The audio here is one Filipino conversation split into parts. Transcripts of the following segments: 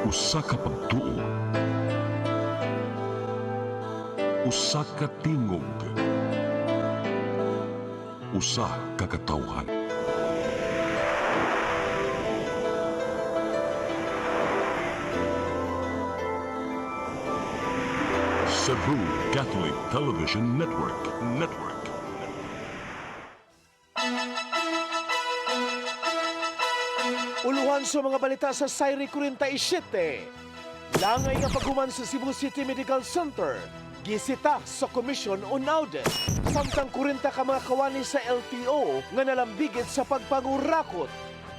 Usa ka pagtuo, usa ka tingog, usa ka katawhan. Cebu Catholic Television Network. Uluhan sa mga balita sa Sayri 47. Langay nga paghuman sa Cebu City Medical Center. Gisita sa Commission on Audit. Samtang 40 ka mga kawani sa LTO nga nalambigit sa pagpangurakot.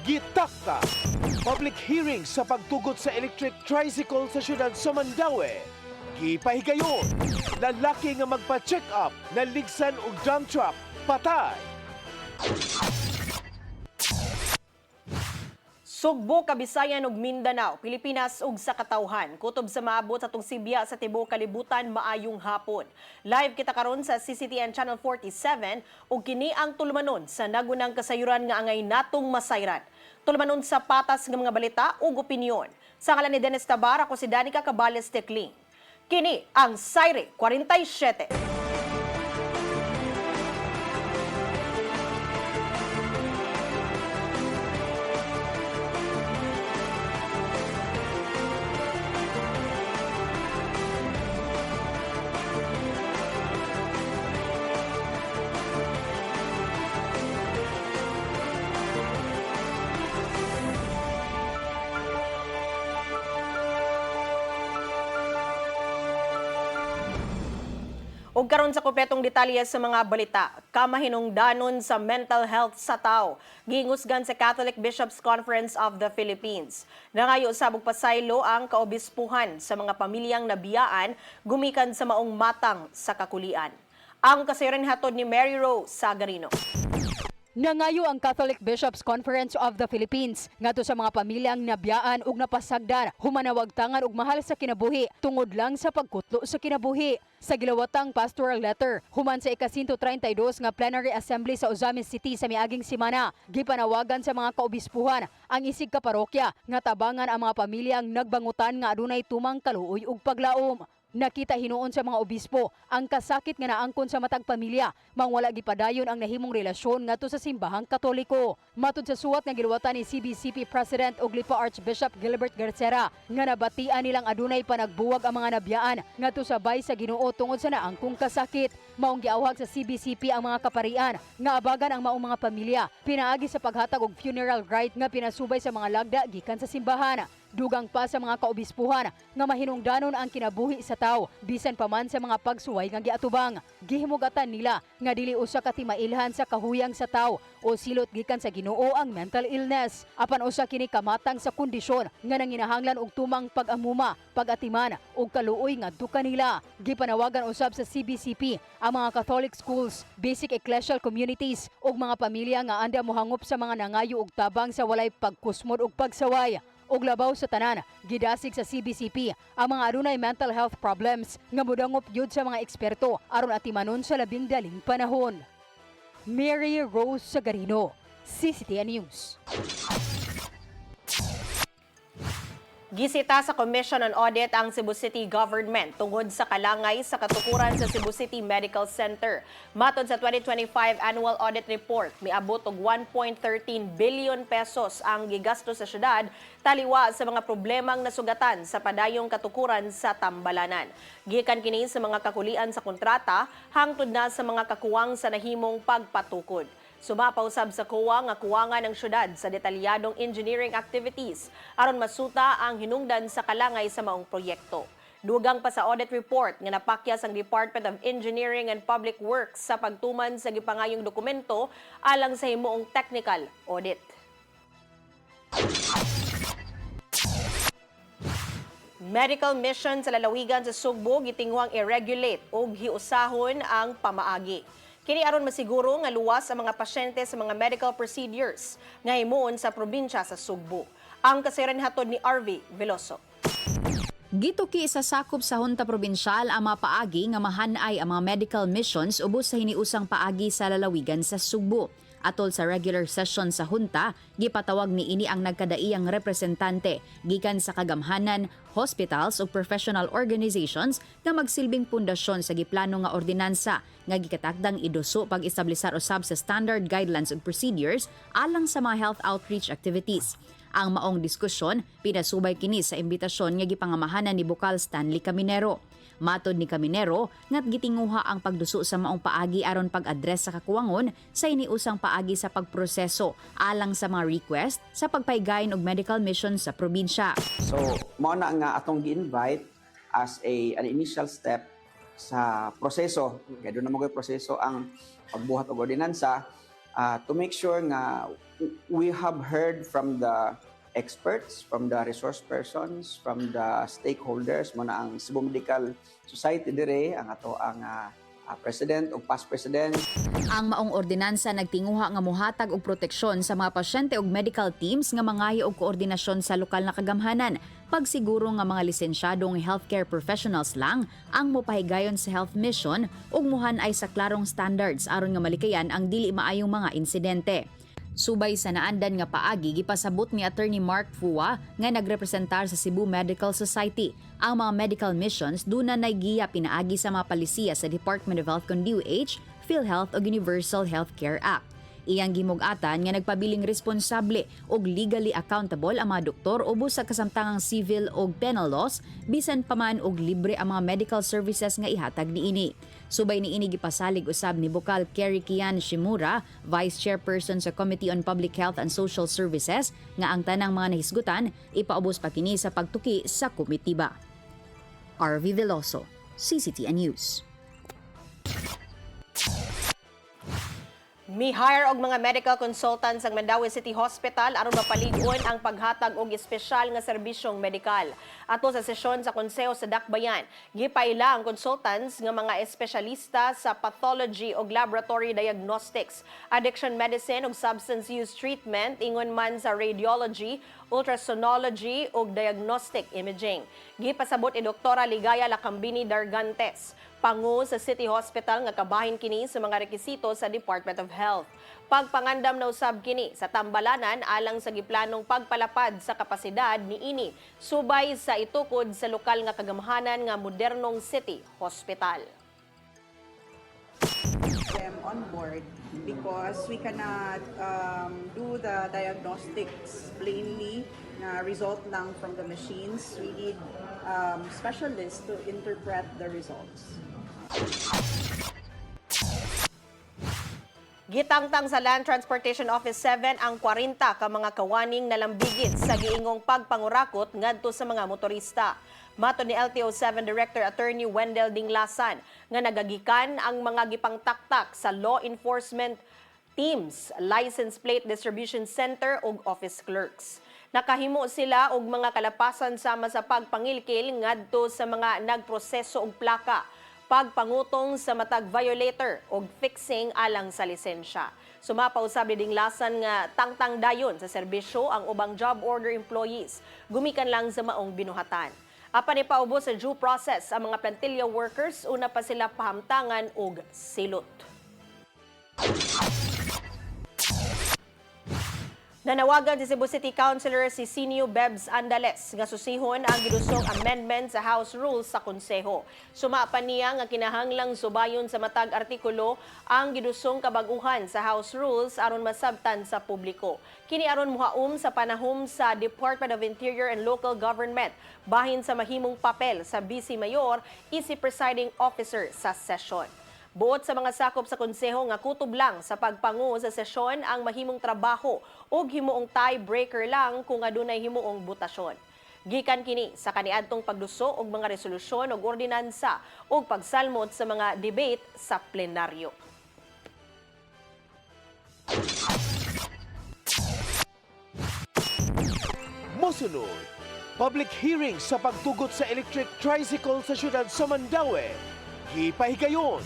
Gitakta. Public hearing sa pagtugot sa electric tricycle sa syudad sa Mandaue. Gipahigayon. Lalaki nga magpa-check up na ligsan og dump truck. Patay. Sugbo, Kabisayan ug Mindanao, Pilipinas ug sa katawhan. Kutob sa maabot sa tong Sibya sa tibuok kalibutan maayong hapon. Live kita karon sa CCTN Channel 47 ug kini ang tulumanon sa nagunang kasayuran nga angay natong masayran. Tulumanon sa patas nga mga balita ug opinyon. Sa ngalan ni Dennis Tabar, ako si Danica Cabales Tecling. Kini ang Sayri 47. Ug karon sa kompletong detalye sa mga balita, kamahinungdanon sa mental health sa tao, gingusgan sa Catholic Bishops' Conference of the Philippines. Nangayo sabog pasaylo ang kaobispuhan sa mga pamilyang nabiyaan gumikan sa maong matang sa kakulian. Ang kasayuran hatod ni Mary Rose Sagarino. Nangayo ang Catholic Bishops' Conference of the Philippines ngadto sa mga pamilyang nabiyaan ug napasagdan humanawag tangan og mahal sa kinabuhi tungod lang sa pagkutlo sa kinabuhi. Sa gilawatang pastoral letter human sa ika-132 nga plenary assembly sa Ozamis City sa miaging semana, gipanawagan sa mga kaobispuhan ang isig ka parokya nga tabangan ang mga pamilyang nagbangutan nga adunay tumang kaluoy ug paglaom. Nakita hinuon sa mga obispo ang kasakit nga naangkon sa matag pamilya mang wala gipadayon ang nahimong relasyon ngadto sa simbahang Katoliko. Matud sa suwat nga giluwatan ni CBCP President ug Lipa Archbishop Gilbert Garcera nga nabatian nilang adunay panagbuwag ang mga nabiyaan ngadto sa bay sa Ginoo tungod sa naangkong kasakit. Maong giawhag sa CBCP ang mga kaparian nga abagan ang maong mga pamilya pinaagi sa paghatag og funeral rite nga pinasubay sa mga lagda gikan sa simbahan. Dugang pa sa mga kaobispuhan nga mahinungdanon ang kinabuhi sa tao bisan pa man sa mga pagsuway nga giatubang. Gihimugatan nila nga dili usa ka timailhan sa kahuyang sa tao o silot gikan sa Ginoo ang mental illness. Apan usa kini kamatang sa kondisyon nga nanginahanglan og tumang pag-amuma, pag-atiman ug kaluoy ngadto kanila. Gipanawagan usab sa CBCP ang mga Catholic schools, basic ecclesial communities ug mga pamilya nga anda mohangop sa mga nangayo og tabang sa walay pagkusmod ug pagsaway. Og labaw sa tanan, gidasig sa CBCP ang mga adunay mental health problems nga mudangop yud sa mga eksperto aron atimanon sa labing daling panahon. Mary Rose Sagarino, CCTN News. Gisita sa Commission on Audit ang Cebu City Government tungod sa kalangay sa katukuran sa Cebu City Medical Center. Matod sa 2025 Annual Audit Report, miabot og 1.13 billion pesos ang gigasto sa syudad taliwa sa mga problemang nasugatan sa padayong katukuran sa Tambalanan. Gikan kini sa mga kakulian sa kontrata hangtod na sa mga kakuwang sa nahimong pagpatukod. Sumapaw sab sa COA nga kuwangan ng syudad sa detalyadong engineering activities aron masuta ang hinungdan sa kalangay sa maong proyekto. Dugang pa sa audit report nga napakyas ang Department of Engineering and Public Works sa pagtuman sa gipangayong dokumento alang sa himuong technical audit. Medical mission sa lalawigan sa Sugbo gitingwang i-regulate ug hiusahon ang pamaagi. Kini aron masiguro nga luwas ang mga pasyente sa mga medical procedures nga himuon sa probinsya sa Sugbo. Ang kasayran hatod ni RV Veloso. Gituki sa sakop sa Hunta Probinsyal ang mga paagi nga mahanay ang mga medical missions ubos sa hiniusang paagi sa lalawigan sa Subo. Atol sa regular session sa Hunta, gipatawag ni ini ang nagkadaiyang representante gikan sa kagamhanan, hospitals ug professional organizations nga magsilbing pundasyon sa giplano nga ordinansa nga gikatakdang iduso pag-establisar usab sa standard guidelines ug procedures alang sa mga health outreach activities. Ang maong diskusyon pinasubay kini sa imbitasyon nga gipangamahanan ni Bukal Stanley Caminero. Matod ni Caminero, ngat gitinguha ang pagduso sa maong paagi aron pag-address sa kakuwangon sa iniusang paagi sa pagproseso alang sa mga request sa pagpaygayon og medical mission sa probinsya. So, mao na nga atong gi-invite as an initial step sa proseso. Kaya doon na mo proseso ang pagbuhat og ordinansa to make sure nga we have heard from the experts, from the resource persons, from the stakeholders, mo na ang Cebu Medical Society dire, ang ato ang president o past president. Ang maong ordinansa nagtinguha nga mohatag og proteksyon sa mga pasyente ug medical teams nga mangayo og koordinasyon sa lokal na kagamhanan. Pagsiguro nga mga lisensyadong healthcare professionals lang ang mopahigayon sa health mission ug mohanay sa klarong standards aron nga malikayan ang dili maayong mga insidente. Subay sa naandan nga paagi, gipasabot ni Attorney Mark Fua nga nagrepresentar sa Cebu Medical Society. Ang mga medical missions duna nay giya pinaagi sa mga palisiya sa Department of Health kon DOH, PhilHealth ug Universal Healthcare Act. Iyang gimug-atan nga nagpabiling responsable ug legally accountable ang mga doktor ubos sa kasamtangang civil ug penal laws bisan pa man og libre ang mga medical services nga ihatag niini. Subay niini gipasalig usab ni Bukal Kerry Kian Shimura, Vice Chairperson sa Committee on Public Health and Social Services, nga ang tanang mga nahisgutan ipaubos pa kini sa pagtuki sa komitiba. RV Veloso, CCTN News. Mi-hire og mga medical consultants ang Mandaue City Hospital aron mapalig-on ang paghatag og espesyal nga serbisyong medikal. Ato sa sesyon sa Konseho sa Dakbayan, gipaila ang consultants nga mga espesyalista sa pathology ug laboratory diagnostics, addiction medicine ug substance use treatment, ingon man sa radiology, ultrasonology ug diagnostic imaging. Gipasabot ni Doktora Ligaya Lacambini Dargantes, pangu sa City Hospital nga kabahin kini sa mga rekisito sa Department of Health. Pagpangandam na usab kini sa tambalanan alang sa giplanong pagpalapad sa kapasidad niini subay sa itukod sa lokal nga kagamhanan nga modernong City Hospital. Them on board because we cannot do the diagnostics plainly na result lang from the machines. We need specialists to interpret the results. Gitangtang sa Land Transportation Office 7 ang 40 ka mga kawaning nalambigit sa giingong pagpangurakot ngadto sa mga motorista. Mato ni LTO7 Director Attorney Wendell Dinglasan nga nagagikan ang mga gipangtaktak sa law enforcement teams, license plate distribution center ug office clerks. Nakahimo sila og mga kalapasan sama sa pagpangilkil ngadto sa mga nagproseso og plaka, pagpangutong sa matag violator ug fixing alang sa lisensya. Sumapaw usab ni Dinglasan nga tangtang dayon sa serbisyo ang ubang job order employees, gumikan lang sa maong binuhatan. Apan ipaubos sa due process ang mga plantilla workers, una pa sila pahamtangan og silot. Nanawagan si Cebu City Councilor si Sinio Bebs Andales nga susihon ang gidusong amendment sa House Rules sa Konseho. Sumapan niya nga kinahanglang subayon sa matag artikulo ang gidusong kabaguhan sa House Rules aron masabtan sa publiko. Kini aron muhaom sa panahom sa Department of Interior and Local Government bahin sa mahimong papel sa Vice Mayor isip presiding officer sa session. Buot sa mga sakop sa konseho nga kutob lang sa pagpangu sa sesyon ang mahimong trabaho ug himuong tiebreaker lang kung adunay himuong butasyon. Gikan kini sa kaniadtong pagduso og mga resolusyon ug ordinansa ug pagsalmot sa mga debate sa plenaryo. Mosunod, public hearing sa pagtugot sa electric tricycle sa syudad sa Mandaue. Hipahigayon.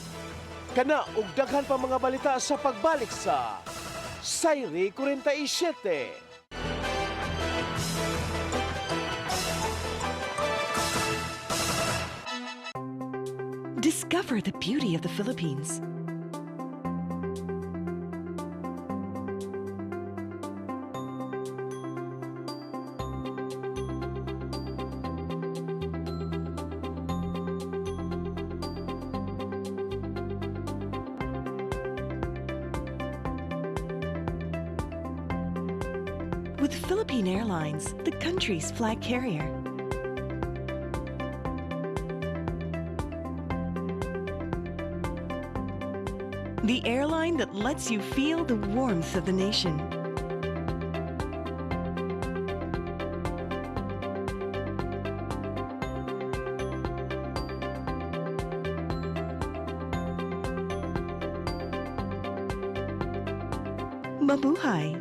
Kana ug daghan pa mga balita sa pagbalik sa Sayri 47. Discover the beauty of the Philippines. With Philippine Airlines, the country's flag carrier. The airline that lets you feel the warmth of the nation. Mabuhay!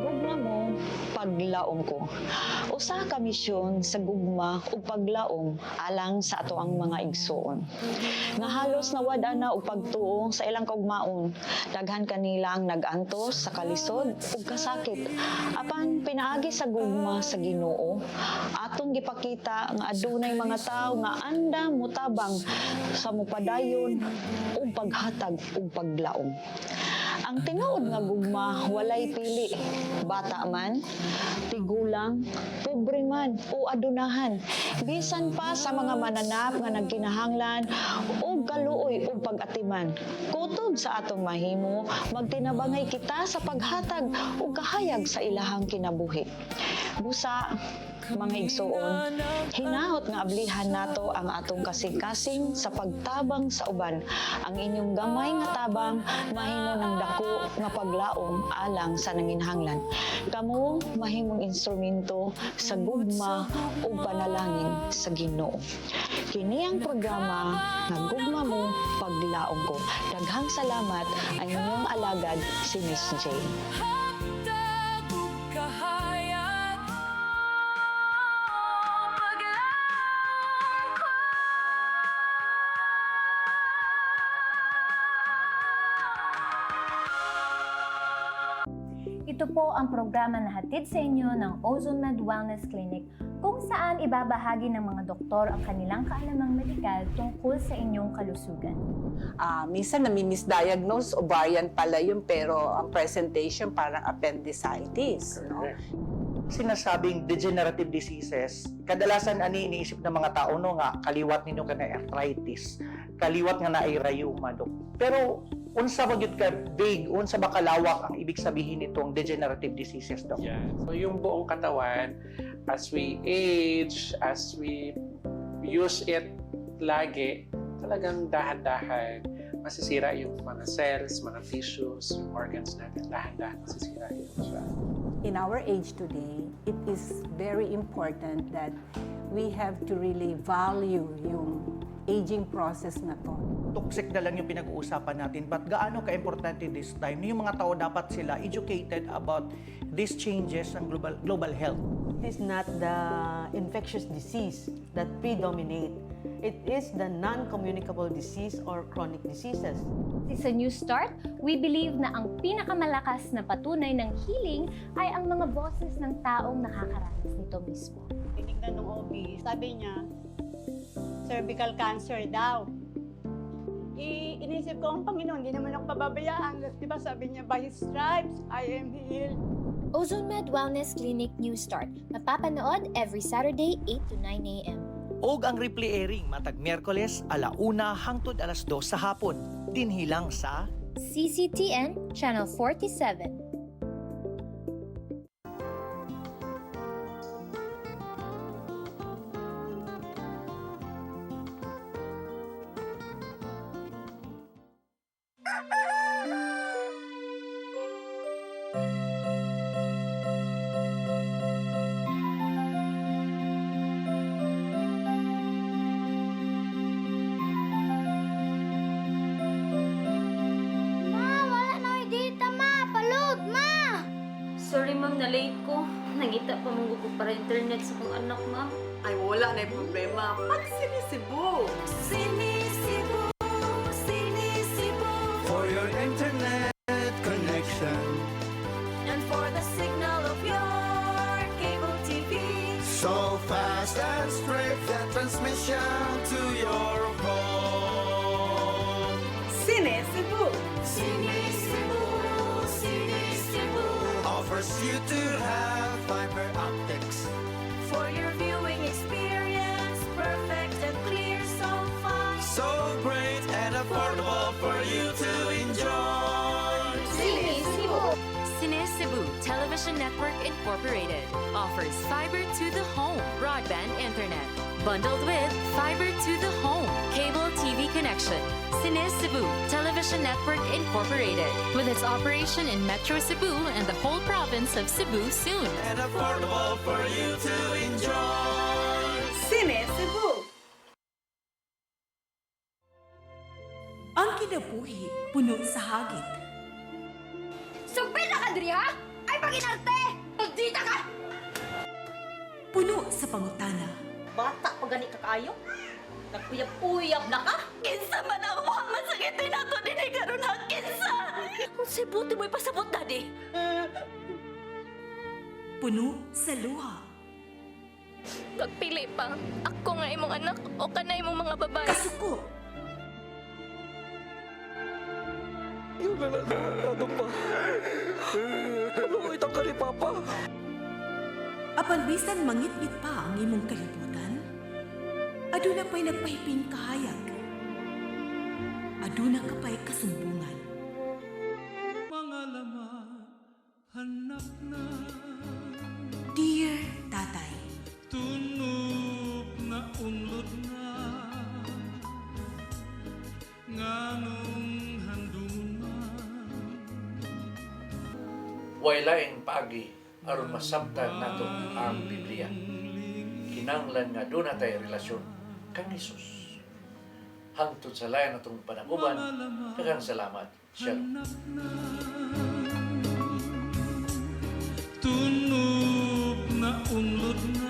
Gugma mo, paglaom ko. Usa ka misyon sa gugma ug paglaom alang sa ato ang mga igsoon. Nga halos nawad ana og pagtuo sa ilang kaugmaon, daghan kanila ang nag-antos sa kalisod ug kasakit. Apan pinaagi sa gugma sa Ginoo, atong gipakita nga adunay mga tawo nga anda mutabang sa mupadayon ug paghatag ug paglaom. Ang tinuod nga gugma walay pili, bata man, tigulang, pobre man o adunahan. Bisan pa sa mga mananap nga nagkinahanglan o kaluoy o pag-atiman. Kutob sa atong mahimo, magtinabangay kita sa paghatag o kahayag sa ilahang kinabuhi. Busa, mga igsoon, hinahot nga ablihan nato ang atong kasing-kasing sa pagtabang sa uban. Ang inyong gamay nga tabang mahimo ng dako nga paglaom alang sa nanginhanglan. Kamo mahimong instrumento sa gugma ug panalangin sa Ginoo. Kini ang programa nga Gugma Mo, Paglaom Ko. Daghang salamat ang inyong alagad si Miss J. Ito po ang programa na hatid sa inyo ng OzoneMed Wellness Clinic kung saan ibabahagi ng mga doktor ang kanilang kaalamang medikal tungkol sa inyong kalusugan. Minsan nami-misdiagnose, ovarian pala yun, pero ang presentation parang appendicitis. No? Sinasabing degenerative diseases, kadalasan ani iniisip ng mga tao no nga kaliwat ninyo ka na arthritis, kaliwat nga na ay rheuma, Dok. Pero unsa ba gyud ka big, unsa ba kalawak ang ibig sabihin nitong degenerative diseases, Dok? Yeah. So yung buong katawan, as we age, as we use it lagi, talagang dahan-dahan masisira yung mga cells, mga tissues, yung organs natin, dahan-dahan masisira yun siya. In our age today, it is very important that we have to really value yung aging process na to. Toxic na lang yung pinag-uusapan natin, but gaano ka-importante this time? Yung mga tao dapat sila educated about these changes ng global health. It is not the infectious disease that predominate. It is the non-communicable disease or chronic diseases. Sa New Start, we believe na ang pinakamalakas na patunay ng healing ay ang mga boses ng taong nakakaranas nito mismo. Tinignan ng OB, sabi niya, cervical cancer daw. Inisip ko, ang Panginoon, hindi naman ako pababayaan. Diba sabi niya, by His stripes, I am healed. OzoneMed Wellness Clinic New Start. Mapapanood every Saturday, 8 to 9 a.m. Og ang replay airing matag Miyerkules 1:00 hangtod 2:00 sa hapon. Dinhilang sa CCTN Channel 47. Sorry ma'am, na-late ko. Nagita pa mong gusto para internet sa kong anak, ma'am. Ay, wala na yung problema. Pag sinisibo. Sinisibo, sinisibo. For your straight that transmission to your home. Cine Cebu. Cine Cebu, Cine Cebu offers you to have fiber optics For your viewing experience, perfect and clear so far. so great and affordable for you to enjoy. Cine Cebu. Cine Cebu Television Network Incorporated offers fiber to the home broadband internet, bundled with fiber to the home cable TV connection. Cine Cebu Television Network Incorporated, with its operation in Metro Cebu and the whole province of Cebu soon. And affordable for you to enjoy. Cine Cebu. Ang kinabuhi puno sa hagit. Sugpil na ka, Dri, ha? Ay, paginarte! Pagdita ka! Puno sa pangutana. Bata pa gani ka kayo? Nagpuyab-uyab na ka? Kinsa man ang mga masakitin nato din ay karon ha, kinsa! Kung si buti mo'y pasabot, Daddy. Puno sa luha. Pagpili pa, ako nga imong anak o kanay imong mga babae. Kasuko. Yung ano pa? Ano itang ka ni Papa? Apan bisan mangit-ngit pa ang imong kalibutan, aduna pa'y nagpahiping kahayag. Aduna ka pa'y kasumbungan. Mga laman, hanap na. Dear Tatay, Tunog na unlod na. Nganong Way laing paagi aron masabtan nato ang Biblia. Kinahanglan nga doon natay relasyon kang Hesus. Hangtod sa layan natong panaguban, daghang salamat. Shalom. Tunog na unlod na.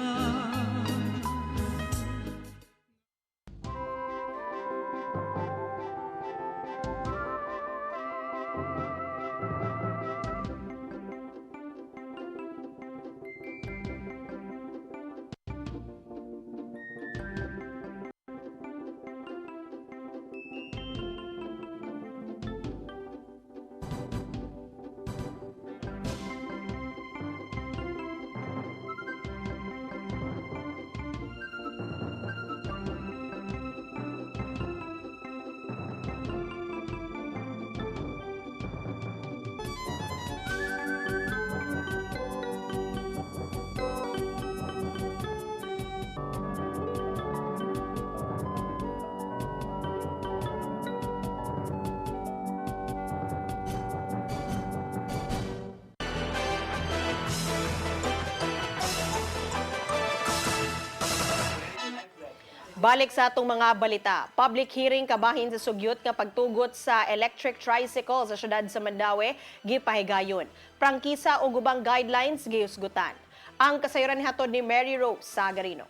Balik sa atong mga balita. Public hearing kabahin sa sugyot nga pagtugot sa electric tricycle sa syudad sa Mandaue, gipahigayon. Prangkisa o gubang guidelines giusgutan. Ang kasayuran ni hatod ni Mary Rose Sagarino.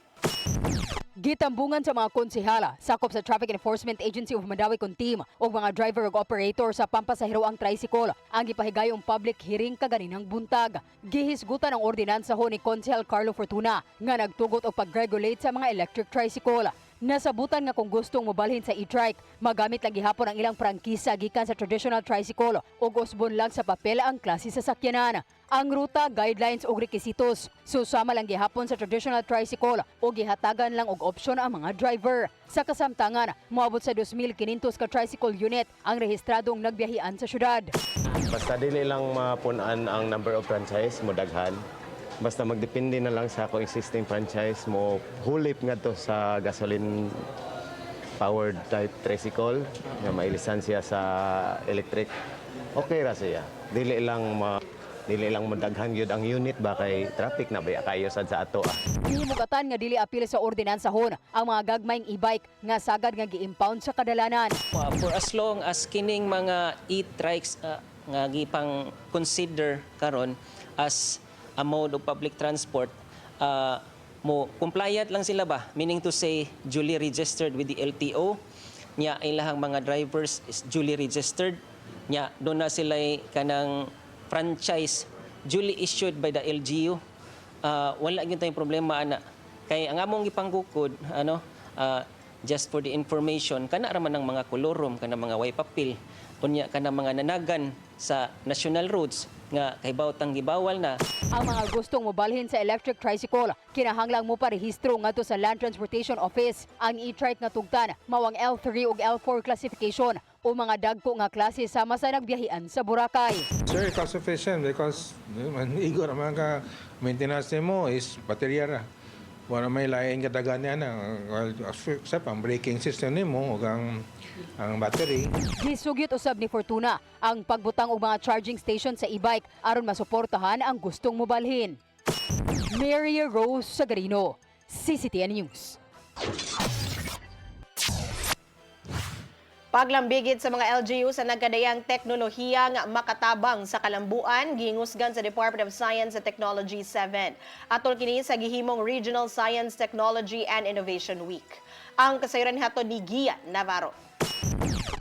Gitambungan sa mga konsehala, sakop sa Traffic Enforcement Agency of Mandaue kun team o mga driver ug operator sa pampasahero ang tricycle ang gipahigayong public hearing kaganinang buntag. Gihisgutan ang ordinansa ho ni Konsehal Carlo Fortuna nga nagtugot og pag-regulate sa mga electric tricycle. Nasabutan nga kung gustong mobalhin sa e-trike, magamit lang gihapon ang ilang prangkisa gikan sa traditional tricycle ug usbon lang sa papel ang klase sa sakyanan. Ang ruta, guidelines ug rekisitos susama lang gihapon sa traditional tricycle o gihatagan lang og opsyon ang mga driver. Sa kasamtangan, moabot sa 2,500 ka tricycle unit ang rehistradong nagbiyahian sa syudad. Basta dili lang mapunan ang number of franchise mo daghan. Basta magdepende na lang sa akong existing franchise mo hulip nga to sa gasoline powered type tricycle nga may lisensiya sa electric. Okay ra siya. Dili lang madaghan gyud ang unit ba kay traffic na ba kayo sad sa ato. Gihimugatan nga dili apil sa ordinansahon ang mga gagmayng e-bike nga sagad nga gi-impound sa kadalanan. For as long as kining mga e-trikes nga gipang consider karon as a mode of public transport, mo compliant lang sila ba? Meaning to say, duly registered with the LTO. Nya, ilahang mga drivers is duly registered. Nya, doon na sila kanang franchise duly issued by the LGU. Wala yun tayong problema, ana. Kay ang among gipanggukod just for the information kana raman ng mga kolorom kana mga way papel unya kana mga nanagan sa national roads nga kay bawtang gibawal na. Ang mga gustong mobalhin sa electric tricycle, kinahanglang mo parehistro ngadto sa Land Transportation Office. Ang e-trike nga tugtan mawang L3 ug L4 classification o mga dagko nga klase sama sa nagbiyahian sa Boracay. Sir, cost efficient because igo naman ka maintenance mo is baterya ra. Wala may lain kadagan niya na except ang braking system nimo ug ang battery. Gisugyot usab ni Fortuna ang pagbutang og mga charging station sa e-bike aron masuportahan ang gustong mobalhin. Mary Rose Sagarino, CCTN News. Paglambigit sa mga LGU sa nagkadayang teknolohiyang makatabang sa kalambuan, gihingusgan sa Department of Science and Technology 7. Atol kini sa gihimong Regional Science, Technology and Innovation Week. Ang kasayuran hatod ni Gian Navarro.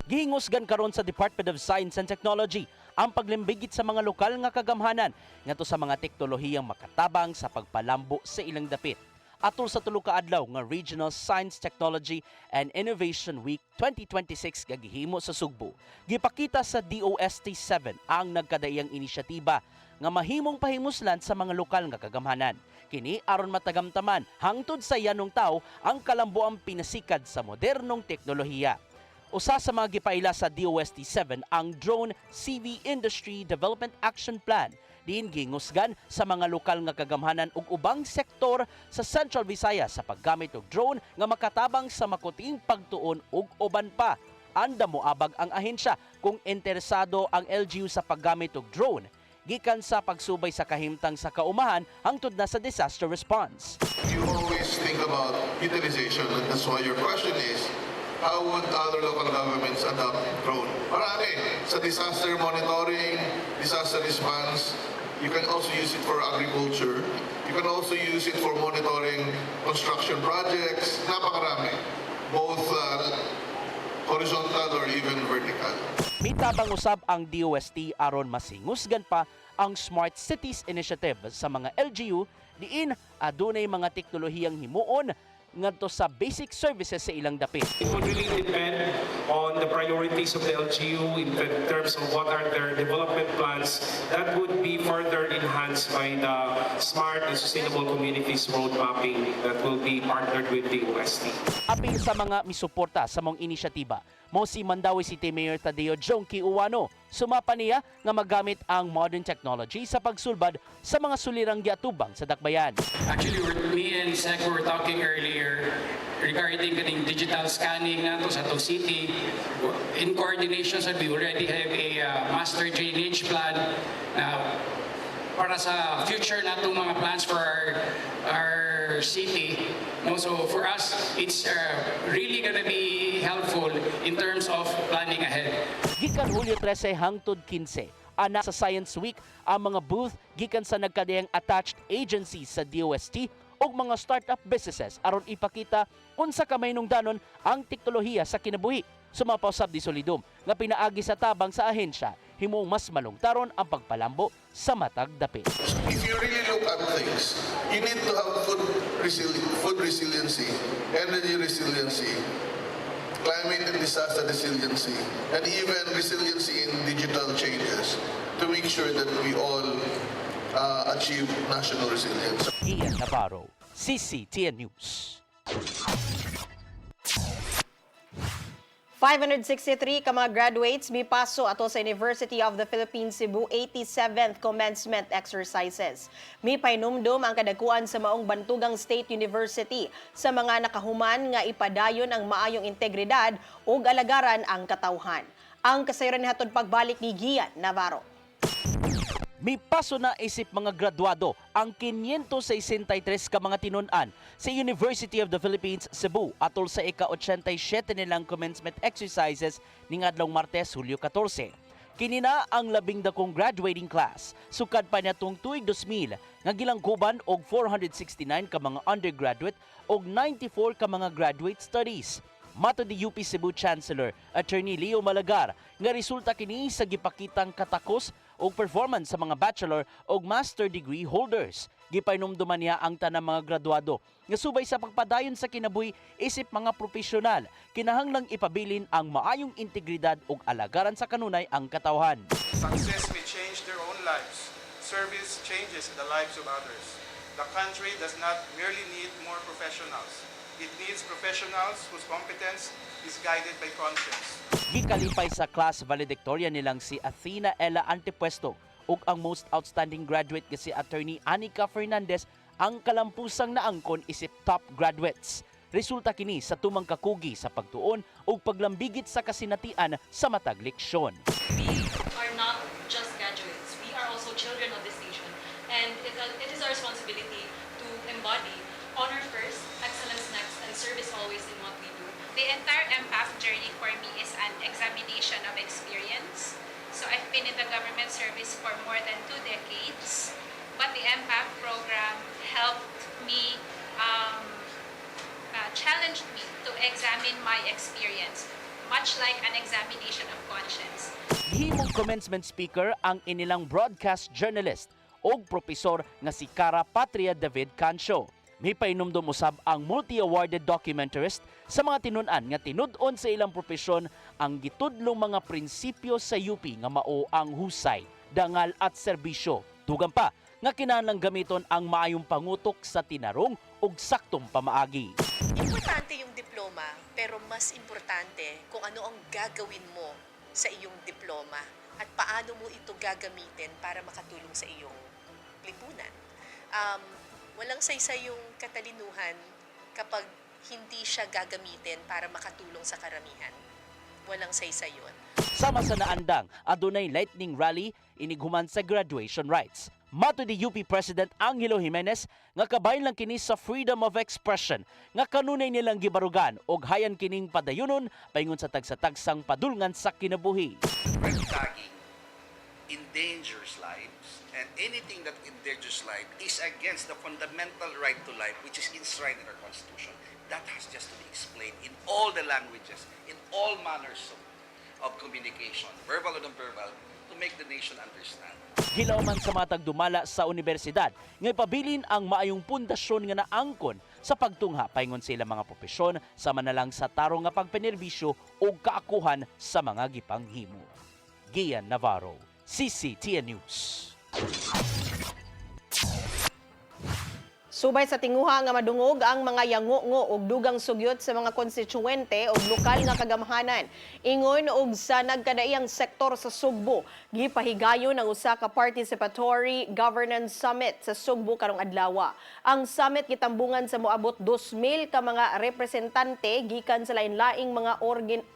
Gihingusgan karon sa Department of Science and Technology ang paglimbigit sa mga lokal nga kagamhanan ngadto sa mga teknolohiyang makatabang sa pagpalambo sa ilang dapit. Atol sa tulo ka adlaw nga Regional Science, Technology and Innovation Week 2026 gagihimo sa Sugbo. Gipakita sa DOST-7 ang nagkadayang inisyatiba nga mahimong pahimuslan sa mga lokal nga kagamhanan. Kini aron matagamtaman hangtod sa yanong tao ang kalambuang pinasikad sa modernong teknolohiya. Usa sa mga gipaila sa DOST-7 ang Drone CV Industry Development Action Plan. Diin gingusgan sa mga lokal nga kagamhanan ug ubang sektor sa Central Visayas sa paggamit og drone nga makatabang sa makuting pagtuon ug uban pa. Anda moabag ang ahensya kung interesado ang LGU sa paggamit og drone gikan sa pagsubay sa kahimtang sa kaumahan hangtod na sa disaster response. You always think about utilization and that's why your question is how would other local governments adopt drone? Marami. Sa disaster monitoring, disaster response, you can also use it for agriculture. You can also use it for monitoring construction projects. Napakarami. Both horizontal or even vertical. Mitabang usab ang DOST aron masingusgan pa ang Smart Cities Initiative sa mga LGU diin adunay mga teknolohiyang himuon ngadto sa basic services sa ilang dapit. It would really depend on the priorities of the LGU in terms of what are their development plans that would be further enhanced by the Smart and Sustainable Communities Road Mapping that will be partnered with the OST. Apil sa mga misuporta sa mong inisyatiba, mo si Mandawi City Mayor Tadeo Jonky Uwano. Sumapa niya nga magamit ang modern technology sa pagsulbad sa mga sulirang giatubang sa dakbayan. Actually, me and Seco were talking earlier regarding getting digital scanning nato sa Tog City. In coordination, we already have a master drainage plan para sa future natong mga plans for our city. So for us, it's really gonna be helpful in terms of planning ahead. Gikan Hulyo 13 hangtod 15, ana sa Science Week ang mga booth gikan sa nagkadayang attached agencies sa DOST ug mga startup businesses aron ipakita unsa kamay nungdanon ang teknolohiya sa kinabuhi. Sumapaw sab di Solidum nga pinaagi sa tabang sa ahensya himong mas malungtaron ang pagpalambo sa matag dapit. If you really look at things, you need to have food resiliency, energy resiliency, climate and disaster resiliency, and even resiliency in digital changes to make sure that we all achieve national resilience. Ian Navarro, CCTN News. 563 ka mga graduates mipaso ato sa University of the Philippines Cebu 87th commencement exercises. Mi painumdum ang kadakuan sa maong Bantugang State University sa mga nakahuman nga ipadayon ang maayong integridad ug alagaran ang katawhan. Ang kasayran hatod pagbalik ni Gian Navarro. Mipaso na isip mga graduado ang 563 ka mga tinun-an sa University of the Philippines Cebu atol sa ika-87 nilang commencement exercises ning adlong Martes, Hulyo 14. Kini na ang 12 graduating class. Sukad pa niadtong tuig 2000 nga gilangguban og 469 ka mga undergraduate og 94 ka mga graduate studies. Mato ni UP Cebu Chancellor Attorney Leo Malagar nga resulta kini sa gipakitang katakos o performance sa mga bachelor o master degree holders. Gipainomduman niya ang tanang mga graduado nga subay sa pagpadayon sa kinabuhi isip mga profesional, kinahanglang ipabilin ang maayong integridad ug alagaran sa kanunay ang katawhan. Success may change their own lives. Service changes the lives of others. The country does not merely need more professionals. It needs professionals whose competence is guided by conscience. Gikalipay sa class valedictorian nilang si Athena Ella Antepuesto ug ang most outstanding graduate nga si Attorney Anica Fernandez ang kalampusang naangkon isip top graduates. Resulta kini sa tumang kakugi sa pagtuon ug paglambigit sa kasinatian sa matag leksyon. We are not just graduates. We are also children of this nation. And it is our responsibility to embody honor first, excellence next, and service always in what we do. The entire MPAF journey for me is an examination of experience. So I've been in the government service for more than 2 decades, but the MPAF program helped me, challenged me to examine my experience, much like an examination of conscience. Himong commencement speaker ang inilang broadcast journalist o profesor nga si Cara Patria David Cancio. May painumdum usab ang multi-awarded documentarist sa mga tinunan nga tinud-on sa ilang propesyon ang gitudlong mga prinsipyo sa UP nga mao ang husay, dangal at serbisyo. Dugang pa nga kinahanglang gamiton ang maayong pangutok sa tinarong ug saktong pamaagi. Importante yung diploma, pero mas importante kung ano ang gagawin mo sa iyong diploma at paano mo ito gagamitin para makatulong sa iyong lipunan. Walang saysay yung katalinuhan kapag hindi siya gagamitin para makatulong sa karamihan. Walang saysay yun. Sama sa naandang, adunay lightning rally inighuman sa graduation rites. Mato ni UP President Angelo Jimenez nga kabayan lang kini sa freedom of expression nga kanunay nilang gibarugan og hayan kining padayunon paingon sa tagsa-tagsang padulngan sa kinabuhi. Red tagging endangers lives, and anything that endangers life is against the fundamental right to life which is enshrined in our Constitution. That has just to be explained in all the languages, in all manners of communication, verbal or non-verbal, to make the nation understand. Hilaw man sa matag dumala sa universidad, nga ipabilin ang maayong pundasyon nga naangkon sa pagtungha paingon sila mga propesyon sama na lang sa tarong nga pagpenerbisyo o kaakuhan sa mga gipanghimo. Gian Navarro, CCTN News. Subay sa tinguha nga madungog ang mga yango-ngo ug dugang sugyot sa mga konstituwente ug lokal nga kagamhanan. Ingon og sa nagkadaiyang sektor sa Sugbo, gipahigayon ang usa ka participatory governance summit sa Sugbo karong adlaw. Ang summit gitambungan sa moabot 2,000 ka mga representante gikan sa lain-laing mga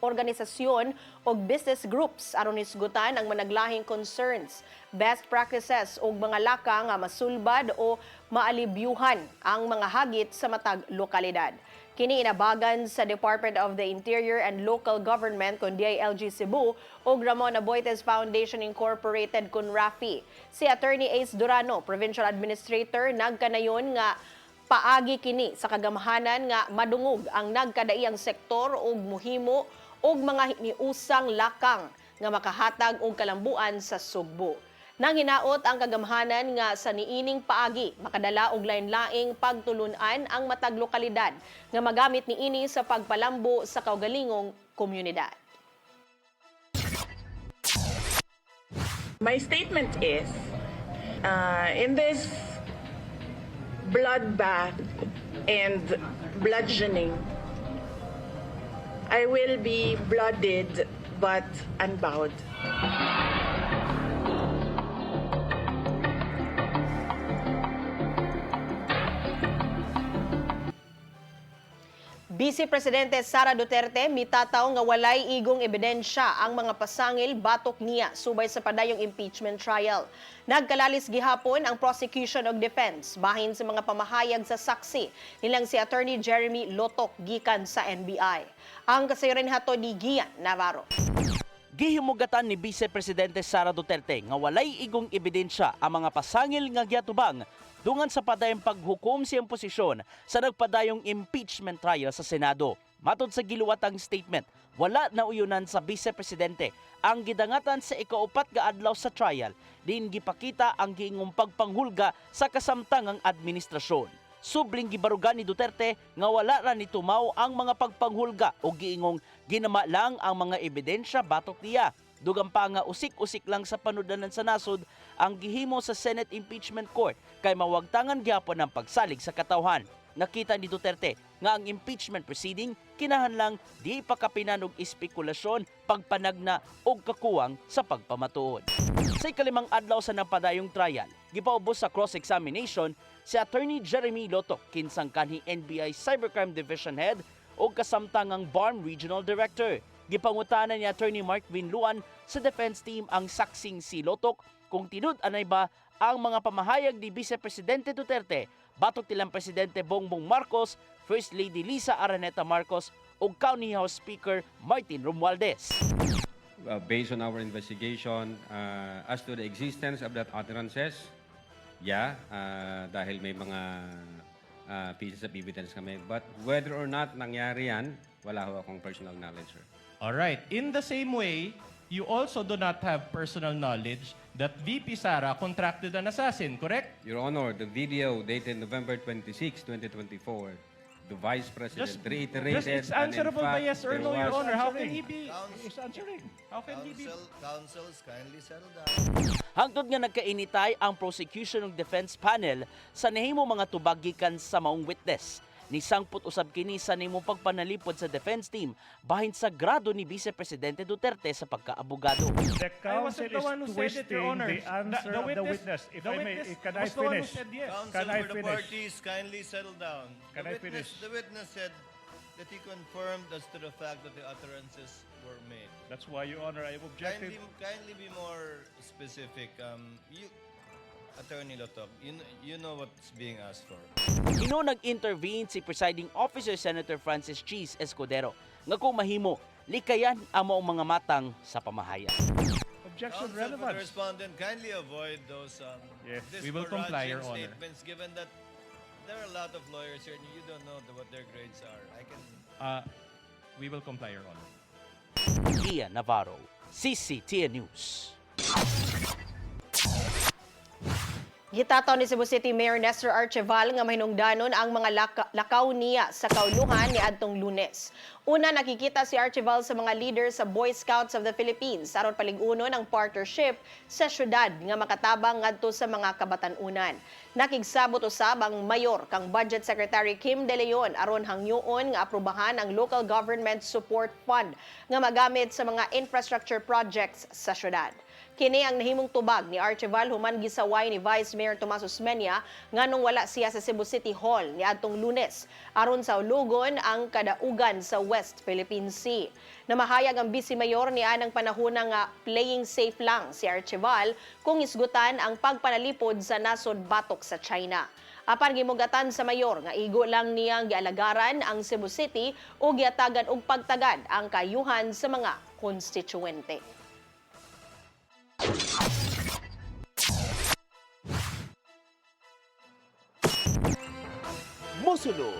organisasyon ug business groups aron isgutan ang managlahing concerns, best practices ug mga laka nga masulbad o maalibyuhan ang mga hagit sa matag lokalidad. Kini inabagan sa Department of the Interior and Local Government kun DILG Cebu ug Ramon Aboites Foundation Incorporated kun RAFI. Si Attorney Ace Durano, Provincial Administrator, nagkanayon nga paagi kini sa kagamhanan nga madungog ang nagkadaiyang sektor ug muhimo og mga hiniusang lakang nga makahatag og kalambuan sa Sugbo. Nang hinaot ang kagamhanan nga sa niining paagi makadala og lain-laing pagtulunan ang matag lokalidad nga magamit niini sa pagpalambo sa kaugalingong komunidad. My statement is, in this bloodbath and bludgeoning, I will be blooded but unbowed. Vice Presidente Sara Duterte mitataw nga walay igong ebidensya ang mga pasangil batok niya subay sa padayong impeachment trial. Nagkalalis gihapon ang prosecution ug defense bahin sa mga pamahayag sa saksi nilang si Attorney Jeremy Lotok gikan sa NBI. Ang kasayuran hato ni Gian Navarro. Gihimugatan ni Vice Presidente Sara Duterte nga walay igong ebidensya ang mga pasangil nga giatubang dungan sa padayong paghukom siyang posisyon sa nagpadayong impeachment trial sa Senado. Matod sa giluwatang statement, wala na uyunan sa Vice Presidente ang gidangatan sa ikaupat nga adlaw sa trial, din gipakita ang giingong pagpanghulga sa kasamtangang administrasyon. Subling gibarugan ni Duterte nga wala ra ni tumaw ang mga pagpanghulga o giingong ginama lang ang mga ebidensya batok niya. Dugang pa nga usik-usik lang sa panudanan sa nasod ang gihimo sa Senate Impeachment Court kay mawagtangan gyapon ang pagsalig sa katawhan. Nakita ni Duterte nga ang impeachment proceeding kinahanglang di pakapinan og espekulasyon, pagpanagna og kakuwang sa pagpamatuod. Sa ikalimang adlaw sa napadayong trial, gipaubos sa cross-examination si Attorney Jeremy Loto kinsang kanhi NBI Cybercrime Division Head o kasamtangang BARM Regional Director. Gipangutanan ni Attorney Mark Vinluan sa defense team ang saksing si Lotok kung tinud-anay ba ang mga pamahayag ni Vice Presidente Duterte batok tilang Presidente Bongbong Marcos, First Lady Lisa Araneta Marcos ug County House Speaker Martin Romualdez. Based on our investigation, as to the existence of that utterances, dahil may mga pieces of evidence kami. But whether or not nangyari yan, wala ho akong personal knowledge, sir. Alright. In the same way, you also do not have personal knowledge that VP Sara contracted an assassin, correct? Your Honor, the video dated November 26, 2024, the Vice President reiterated... It's answerable by yes or no, Your Honor. How can he be... Is answering? How can he be... Counsels, kindly settle down. Hangtod nga nagkainitay ang prosecution ng defense panel sa nahimo mga tubag gikan sa maong witness. Nisangput usab kini sa nahimong pagpanalipod sa defense team bahin sa grado ni Vice Presidente Duterte sa pagkaabogado. The counsel is twisting the answer of the witness. If I may, can I finish? Counsel for the parties, kindly settle down. Can I finish? The witness said that he confirmed as to the fact that the utterances were made. That's why, Your Honor, I have objected. Kindly be more specific. Attorney Lotok, you know what's being asked for. Ino nag-intervene si Presiding Officer Senator Francis Cheese Escudero nga kung mahimo, likayan ang maong mga matang sa pamahayan. Objection Counsel for the relevance. respondent, kindly avoid those Yes, we will comply, Your Honor. statements, given that there are a lot of lawyers here and you don't know what their grades are. We will comply, Your Honor. Ian Navarro, CCTN News. Gitataw ni Cebu City Mayor Nestor Arceval nga mahinungdanon ang mga lakaw niya sa kauluhan ni adtong Lunes. Una, nakikita si Arceval sa mga leader sa Boy Scouts of the Philippines aron paligunon ang partnership sa syudad nga makatabang ngadto sa mga kabatan-unan. Nakigsabot usab ang mayor kang Budget Secretary Kim De Leon aron hangyoon nga aprubahan ang Local Government Support Fund nga magamit sa mga infrastructure projects sa syudad. Kini ang nahimong tubag ni Arceval human gisaway ni Vice Mayor Tomas Osmeña nganong wala siya sa Cebu City Hall niadtong Lunes aron sa ulugon ang kadaugan sa West Philippine Sea. Namahayag ang Vice Mayor ni anang panahon nga playing safe lang si Arceval kung isgutan ang pagpanalipod sa nasod batok sa China. Apan gimugatan sa mayor nga igo lang niyang gialagaran ang Cebu City o giatagan og pagtagad ang kayuhan sa mga konstituwente. Mosunod,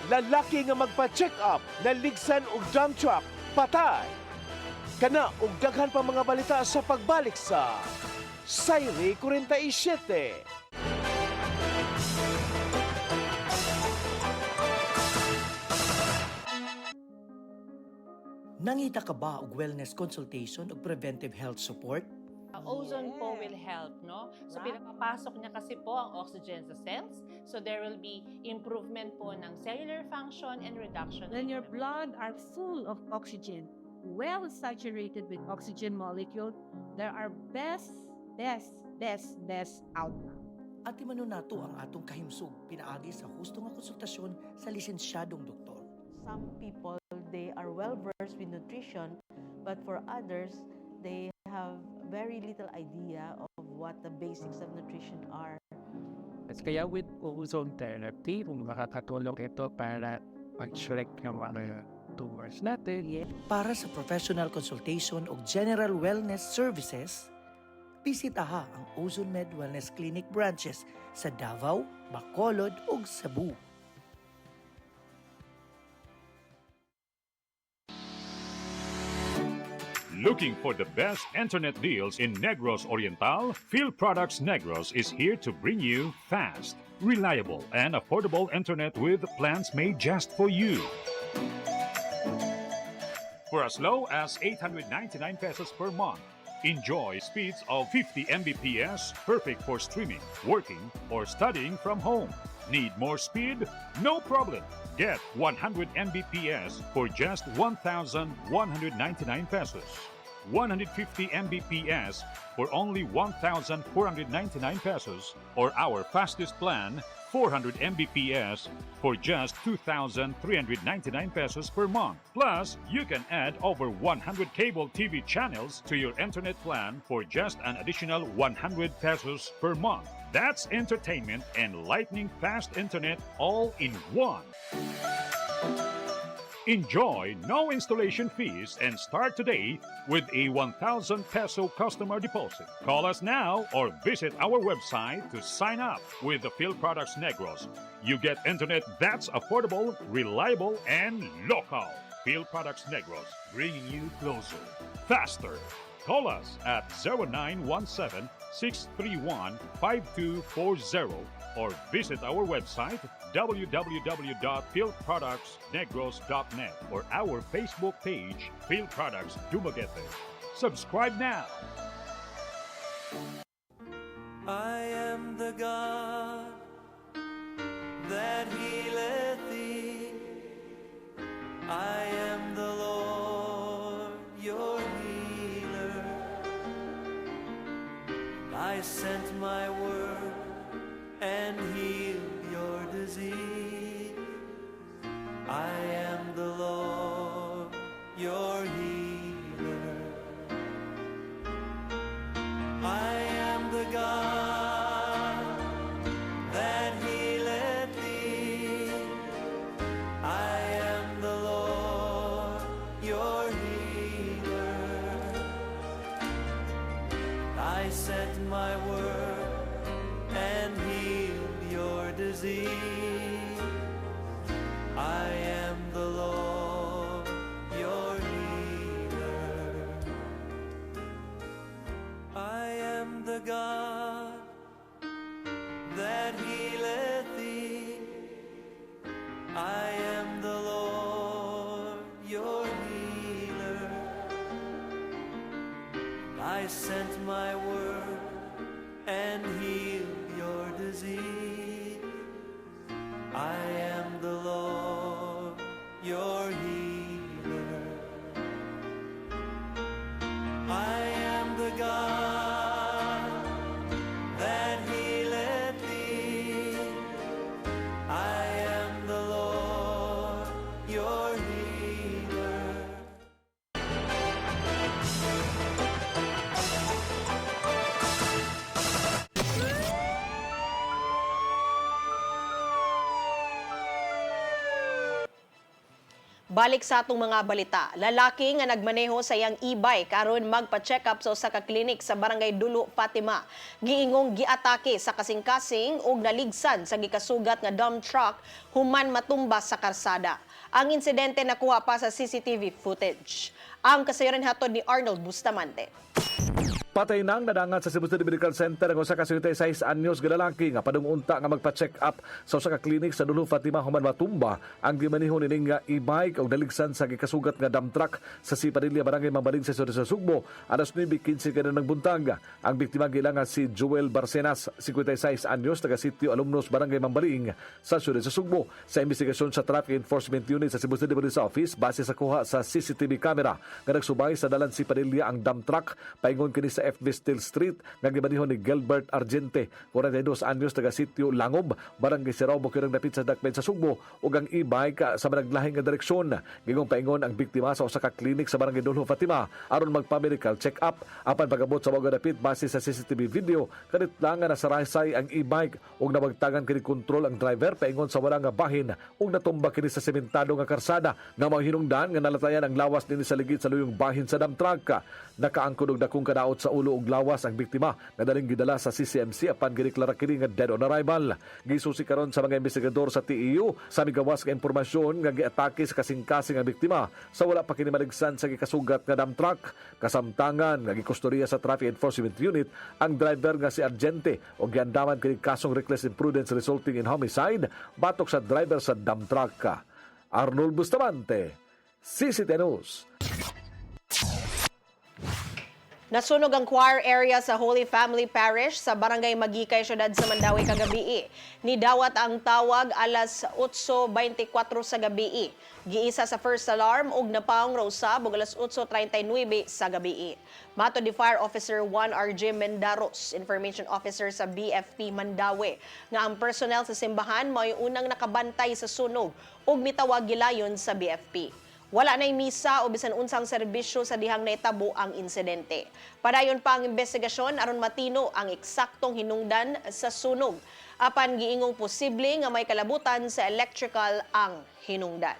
lalaki nga magpa-check up na ligsan og dump truck patay. Kana og daghan pa mga balita sa pagbalik sa Sayri 47. Nangita ka ba og wellness consultation o preventive health support? Ozone po will help, no? So pinapapasok niya kasi po ang oxygen sa cells. So there will be improvement po ng cellular function and reduction. When your blood are full of oxygen, well saturated with oxygen molecule, there are best outcome. At imano nato ang atong kahimsog pinaagi sa husto nga konsultasyon sa lisensyadong doktor. Some people, they are well versed with nutrition, but for others, they have very little idea of what the basics of nutrition are. Kaya with ozone therapy, makakatulong ito para mag-shrek yung mga tumors natin. Para sa professional consultation o general wellness services, bisitaha ang Ozone Med Wellness Clinic branches sa Davao, Bacolod ug Cebu. Looking for the best internet deals in Negros Oriental? Field Products Negros is here to bring you fast, reliable, and affordable internet with plans made just for you. For as low as 899 pesos per month, enjoy speeds of 50 Mbps, perfect for streaming, working, or studying from home. Need more speed? No problem. Get 100 Mbps for just 1,199 pesos. 150 Mbps for only 1,499 pesos, or our fastest plan, 400 Mbps for just 2,399 pesos per month. Plus, you can add over 100 cable TV channels to your internet plan for just an additional 100 pesos per month. That's entertainment and lightning fast internet all in one. Enjoy no installation fees and start today with a 1,000 peso customer deposit. Call us now or visit our website to sign up with the Field Products Negros. You get internet that's affordable, reliable, and local. Field Products Negros, bringing you closer, faster. Call us at 0917-631-5240 or visit our website www.fieldproductsnegros.net or our Facebook page, Field Products Dumaguete. Subscribe now. I am the God that healeth thee. I am the Lord, your healer. I sent my word and healed your disease. I am the Lord, your healer. I am the God that healeth thee. I am the Lord, your healer. I sent my word and healed your disease. I am the Lord, your healer. I am the God that healeth thee. I am the Lord, your healer. I sent my word and healed your disease. I am the Lord, your healer. I am the God that healeth thee. I am the Lord, your healer. Balik sa atong mga balita. Lalaki nga nagmaneho sa iyang e-bike aron magpa-check up sa usa ka klinik sa Barangay Dulo, Fatima. Giingong giatake sa kasing-kasing ug naligsan sa gikasugat nga dump truck human matumba sa karsada. Ang insidente nakuha pa sa CCTV footage. Ang kasayuran hatod ni Arnold Bustamante. Patay nang nadangat sa Cebu City Medical Center ang usa ka 76 anyos nga lalaki nga padung-unta nga magpa-check up sa usa ka klinik sa Dulo, Fatima human matumba ang gimaneho nining nga e-bike ug daligsan sa gikasugat nga dump truck sa Sipadilla Barangay Mambaling sa Surigao, Sugbo. Alas 9:15 kada ng buntag. Ang biktima gilangan si Joel Barcenas, 56 anyos, taga Sitio Alumnos, Barangay Mambaling sa Surigao, Sugbo. Sa investigasyon sa Traffic Enforcement Unit sa Cebu City Police Office base sa kuha sa CCTV camera nga nagsubay sa dalan Sipadilla ang dump truck paingon kini sa FB Steel Street nga gibanihon ni Gilbert Argente, 42 anyos, taga Sitio Langob, Barangay Siraubo, kirang dapit sa Dakmen sa Sugbo, ug ang e-bike sa managlahing nga direksyon. Gingong paingon ang biktima sa usa ka klinik sa Barangay Dulo, Fatima aron magpa-medical check-up. Apan pagabot sa mga dapit base sa CCTV video, kanit lang nga nasaraysay ang e-bike ug nabagtagan kini kontrol ang driver paingon sa wala nga bahin ug natumba kini sa sementado nga karsada nga mao hinungdan nga nalatayan ang lawas dinhi sa ligid sa luyong bahin sa dump truck. Nakaangkod og dakong kadaot sa sa ulo ug lawas ang biktima nga daling gidala sa CCMC apan gideklara kini nga dead on arrival. Gisusi karon sa mga investigador sa TEU sa migawas nga impormasyon nga giatake sa kasing-kasing ang biktima sa wala pa kini maligsan sa gikasugat nga dump truck. Kasamtangan nga gikustorya sa Traffic Enforcement Unit ang driver nga si Argente o giandaman kini kasong reckless imprudence resulting in homicide batok sa driver sa dump truck. Arnold Bustamante, CCTV News. Nasunog ang choir area sa Holy Family Parish sa Barangay Magikay, syudad sa Mandawi kagabi. Nidawat ang tawag alas 8:24 sa gabi. Giisa sa first alarm ug napaong rausab ug alas 8:39 sa gabi. Mato di Fire Officer 1 RJ Mendaros, Information Officer sa BFP Mandawi, nga ang personnel sa simbahan mao'y unang nakabantay sa sunog ug mitawag gilayon sa BFP. Wala na'y misa o bisan unsang serbisyo sa dihang naitabo ang insidente. Padayon pa ang investigasyon aron matino ang eksaktong hinungdan sa sunog. Apan giingong posible nga may kalabutan sa electrical ang hinungdan.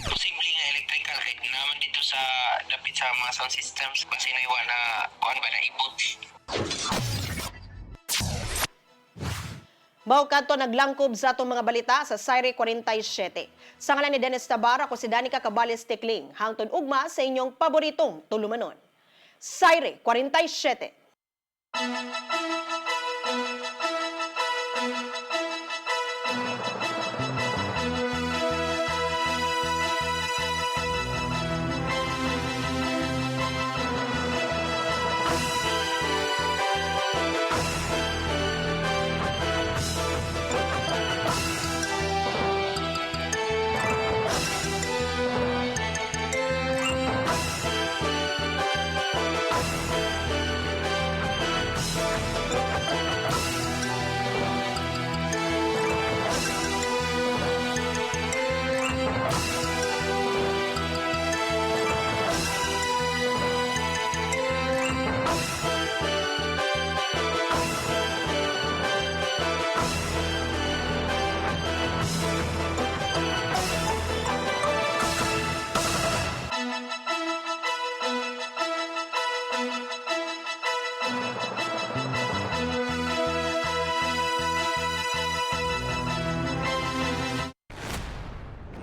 Posible nga electrical kahit naman dito sa dapit sa mga sound systems kasi naiwa na kuan ba na ibot. Mao kadto naglangkob sa atong mga balita sa Saire 47. Sa ngalan ni Dennis Tabar, ako si Danica Cabales Tekling. Hangtod ugma sa inyong paboritong tulumanon. Saire 47.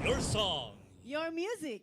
Your song. Your music.